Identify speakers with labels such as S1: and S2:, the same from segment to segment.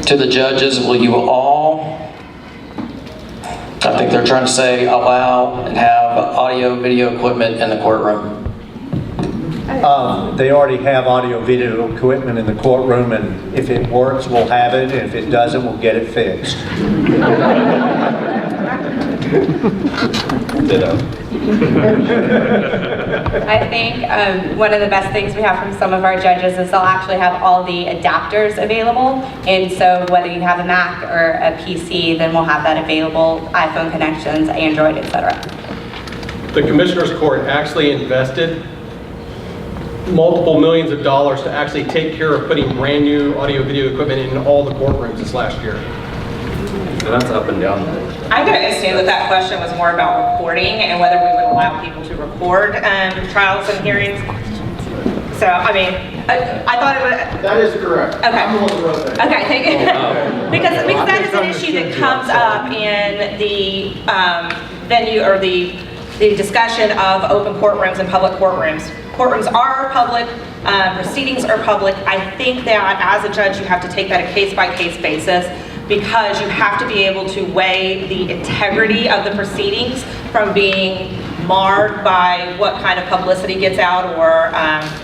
S1: To the judges, will you all, I think they're trying to say, allow and have audio-video equipment in the courtroom?
S2: They already have audio-video equipment in the courtroom, and if it works, we'll have it, and if it doesn't, we'll get it fixed.
S3: Ditto.
S4: I think one of the best things we have from some of our judges is they'll actually have all the adapters available, and so whether you have a Mac or a PC, then we'll have that available, iPhone connections, Android, etc.
S5: The Commissioner's Court actually invested multiple millions of dollars to actually take care of putting brand new audio-video equipment in all the courtrooms this last year.
S3: So that's up and down.
S6: I'm going to assume that that question was more about recording and whether we would allow people to record trials and hearings. So, I mean, I thought it would...
S7: That is correct.
S6: Okay.
S7: I'm the one who wrote that.
S6: Okay, thank you. because that is an issue that comes up in the venue or the discussion of open courtrooms and public courtrooms. Courtrooms are public, proceedings are public. I think that as a judge you have to take that a case-by-case basis, because you have to be able to weigh the integrity of the proceedings from being marred by what kind of publicity gets out or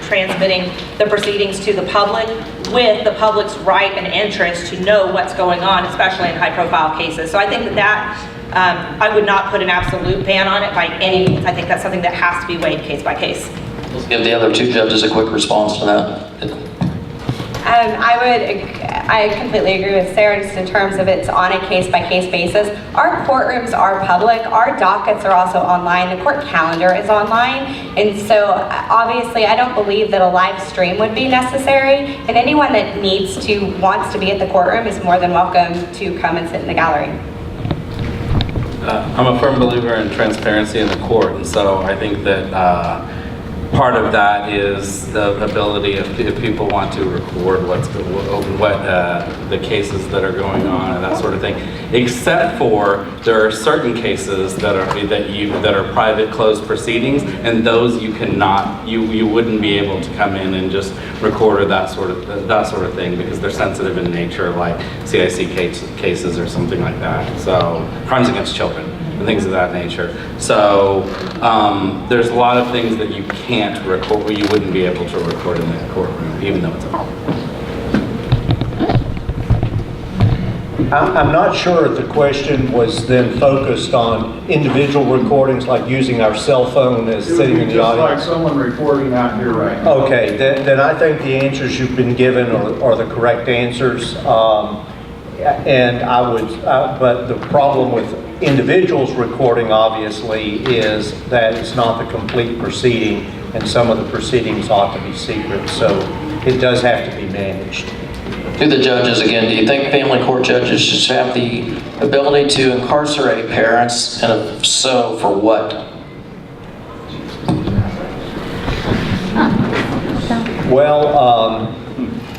S6: transmitting the proceedings to the public, with the public's right and interest to know what's going on, especially in high-profile cases. So I think that I would not put an absolute ban on it by any means. I think that's something that has to be weighed case by case.
S1: Let's give the other two judges a quick response to that.
S4: I completely agree with Sarah just in terms of it's on a case-by-case basis. Our courtrooms are public. Our dockets are also online. The court calendar is online. And so obviously I don't believe that a live stream would be necessary. And anyone that wants to be at the courtroom is more than welcome to come and sit in the gallery.
S3: I'm a firm believer in transparency in the court, and so I think that part of that is the ability if people want to record what the cases that are going on and that sort of thing. Except for there are certain cases that are private closed proceedings, and those you cannot, you wouldn't be able to come in and just record or that sort of thing, because they're sensitive in nature, like CIC cases or something like that. So crimes against children and things of that nature. So there's a lot of things that you can't record, you wouldn't be able to record in that courtroom, even though it's a public.
S2: I'm not sure if the question was then focused on individual recordings, like using our cell phone as sitting in the
S7: Just like
S2: audience.
S7: someone recording out here right now.
S2: Okay, then I think the answers you've been given are the correct answers. And but the problem with individuals recording obviously is that it's not the complete proceeding, and some of the proceedings ought to be secret, so it does have to be managed.
S1: To the judges again, do you think family court judges should have the ability to incarcerate parents, and if so, for what?
S2: Well,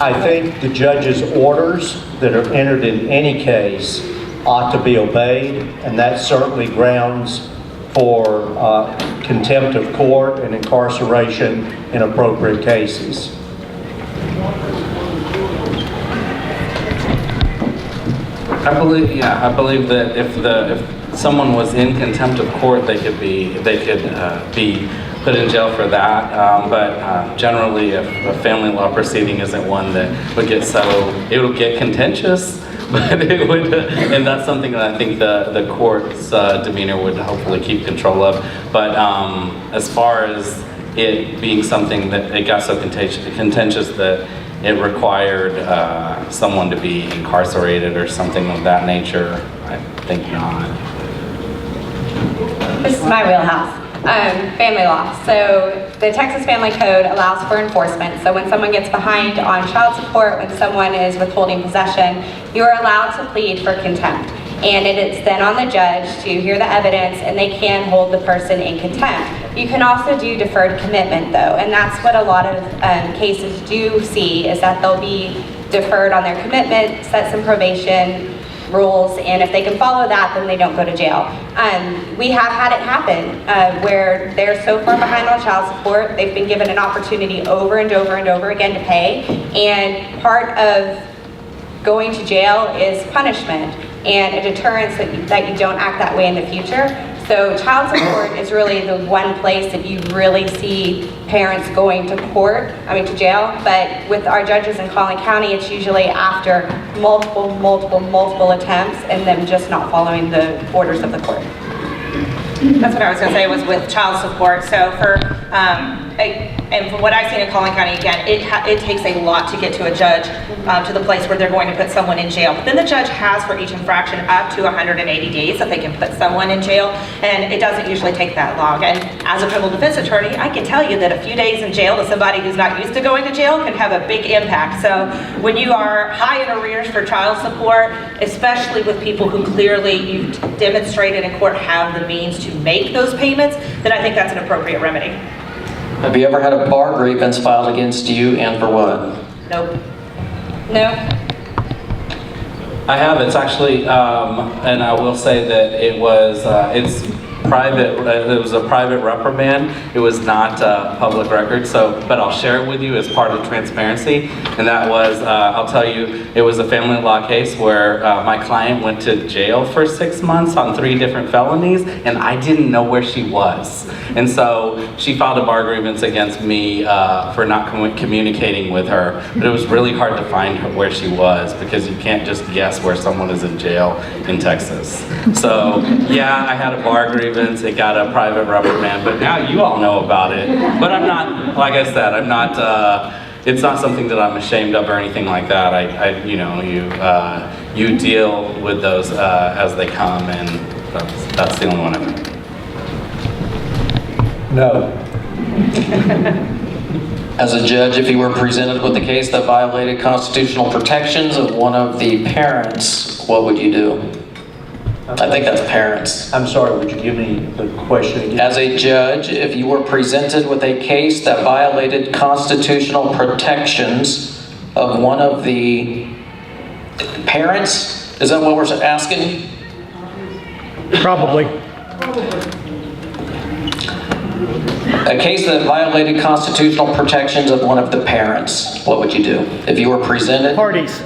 S2: I think the judge's orders that are entered in any case ought to be obeyed, and that's certainly grounds for contempt of court and incarceration in appropriate cases.
S3: I believe that if someone was in contempt of court, they could be put in jail for that. But generally, if a family law proceeding isn't one that would get settled, it would get contentious. But it would, and that's something that I think the court's demeanor would hopefully keep control of. But as far as it being something that it got so contentious that it required someone to be incarcerated or something of that nature, I think not.
S4: This is my wheelhouse. Family law. So the Texas Family Code allows for enforcement. So when someone gets behind on child support, when someone is withholding possession, you are allowed to plead for contempt. And it's then on the judge to hear the evidence, and they can hold the person in contempt. You can also do deferred commitment though, and that's what a lot of cases do see, is that they'll be deferred on their commitment, set some probation rules, and if they can follow that, then they don't go to jail. We have had it happen where they're so far behind on child support, they've been given an opportunity over and over and over again to pay, and part of going to jail is punishment and a deterrence that you don't act that way in the future. So child support is really the one place that you really see parents going to to jail. But with our judges in Collin County, it's usually after multiple attempts and them just not following the orders of the court.
S6: That's what I was going to say, was with child support. So and from what I've seen in Collin County, again, it takes a lot to get to a judge to the place where they're going to put someone in jail. But then the judge has for each infraction up to 180 days that they can put someone in jail, and it doesn't usually take that long. And as a criminal defense attorney, I can tell you that a few days in jail to somebody who's not used to going to jail can have a big impact. So when you are high in arrears for child support, especially with people who clearly you've demonstrated in court have the means to make those payments, then I think that's an appropriate remedy.
S1: Have you ever had a bar grievance filed against you, and for what?
S6: Nope.
S4: No?
S3: I have. It's actually, and I will say that it was, it's private. It was a private reprimand. It was not public record. So, but I'll share it with you as part of transparency. And that was, I'll tell you, it was a family law case where my client went to jail for 6 months on 3 different felonies, and I didn't know where she was. And so she filed a bar grievance against me for not communicating with her. But it was really hard to find her where she was, because you can't just guess where someone is in jail in Texas. So yeah, I had a bar grievance. It got a private reprimand, but now you all know about it. But I'm not, like I said, I'm not. It's not something that I'm ashamed of or anything like that. You deal with those as they come, and that's the only one I've had.
S2: No.
S1: As a judge, if you were presented with a case that violated constitutional protections of one of the parents, what would you do? I think that's parents.
S2: I'm sorry, would you give me the question again?
S1: As a judge, if you were presented with a case that violated constitutional protections of one of the parents, is that what we're asking?
S8: Probably.
S1: A case that violated constitutional protections of one of the parents, what would you do? If you were presented?
S8: Parties.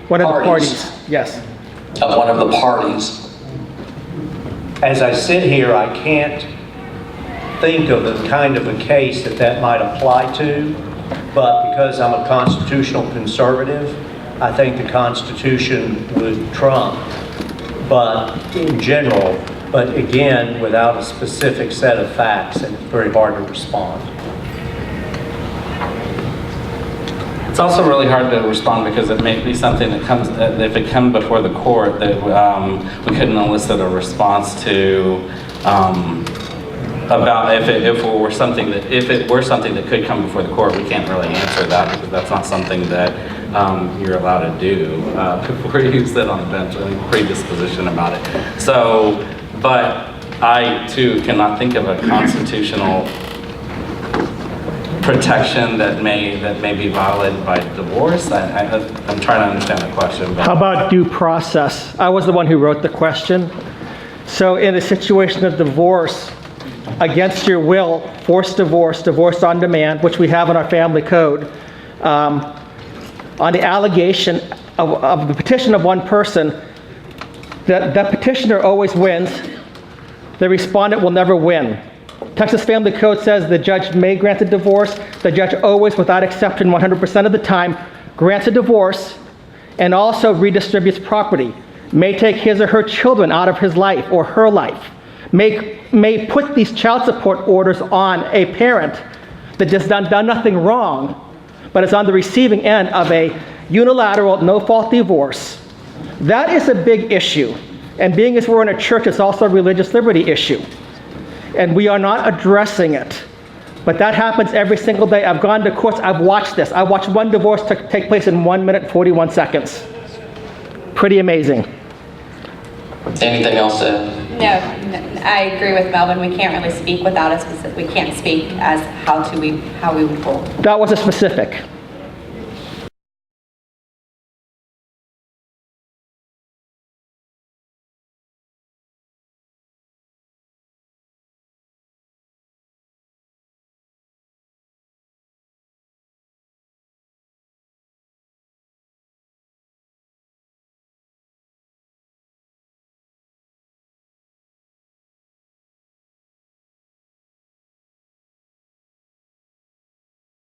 S8: One of the parties, yes.
S1: Of one of the parties.
S2: As I sit here, I can't think of the kind of a case that might apply to, but because I'm a constitutional conservative, I think the Constitution would trump, but in general, but again, without a specific set of facts, it's very hard to respond.
S3: It's also really hard to respond because it may be something that comes, if it comes before the court, that we couldn't elicit a response to about if it were something that could come before the court. We can't really answer that because that's not something that you're allowed to do before you sit on the bench. I think predisposition about it. So, but I too cannot think of a constitutional protection that may be violated by divorce. I'm trying to understand the question. But
S8: How about due process? I was the one who wrote the question. So in a situation of divorce, against your will, forced divorce, divorce on demand, which we have in our family code, on the allegation of the petition of one person, the petitioner always wins. The respondent will never win. Texas Family Code says the judge may grant a divorce. The judge always, without exception, 100% of the time, grants a divorce and also redistributes property. May take his or her children out of his life or her life. May put these child support orders on a parent that has done nothing wrong, but is on the receiving end of a unilateral, no-fault divorce. That is a big issue. And being as we're in a church, it's also a religious liberty issue. And we are not addressing it. But that happens every single day. I've gone to courts, I've watched this. I watched one divorce take place in 1 minute, 41 seconds. Pretty amazing.
S1: Anything else to add?
S4: No, I agree with Melvin. We can't really speak without a specific, we can't speak as how we would hold.
S8: That was a specific.